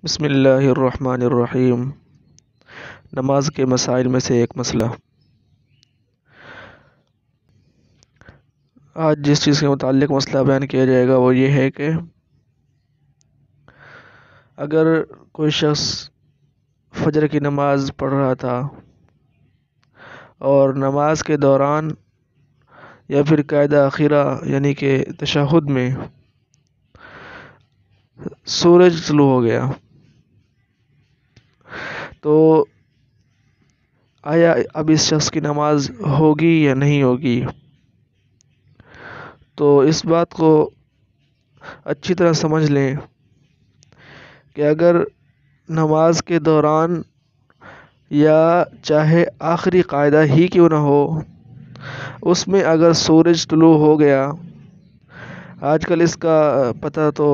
بسم اللہ الرحمن الرحیم۔ نماز کے مسائل میں سے ایک مسئلہ۔ آج جس چیز کے متعلق مسئلہ بیان کیا جائے گا وہ یہ ہے کہ اگر کوئی شخص فجر کی نماز پڑھ رہا تھا اور نماز کے دوران یا پھر قاعدہ اخیرہ یعنی کہ تشہد میں سورج طلوع ہو گیا، تو آیا اب اس شخص کی نماز ہوگی یا نہیں ہوگی؟ تو اس بات کو اچھی طرح سمجھ لیں کہ اگر نماز کے دوران یا چاہے آخری قاعدہ ہی کیوں نہ ہو، اس میں اگر سورج طلوع ہو گیا، آج کل اس کا پتہ تو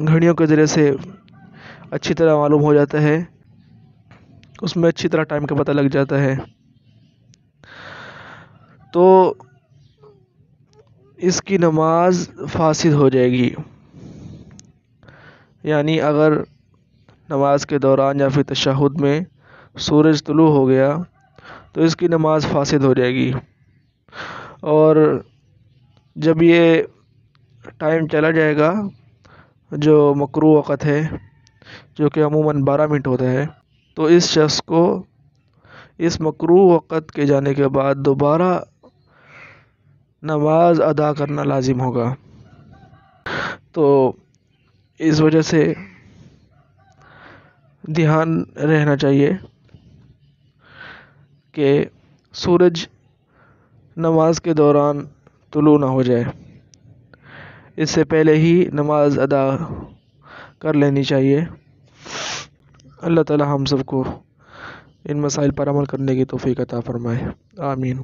گھڑیوں کے ذریعے سے اچھی طرح معلوم ہو جاتا ہے، اس میں اچھی طرح ٹائم کا پتہ لگ جاتا ہے، تو اس کی نماز فاسد ہو جائے گی۔ یعنی اگر نماز کے دوران یا پھر تشہد میں سورج طلوع ہو گیا تو اس کی نماز فاسد ہو جائے گی، اور جب یہ ٹائم چلا جائے گا جو مکروہ وقت ہے، جو کہ عموماً 12 منٹ ہوتا ہے، تو اس شخص کو اس مکروہ وقت کے جانے کے بعد دوبارہ نماز ادا کرنا لازم ہوگا۔ تو اس وجہ سے دھیان رہنا چاہیے کہ سورج نماز کے دوران طلوع نہ ہو جائے، اس سے پہلے ہی نماز ادا کر لینی چاہیے۔ اللہ تعالی ہم سب کو ان مسائل پر عمل کرنے کی توفیق عطا فرمائے، آمین۔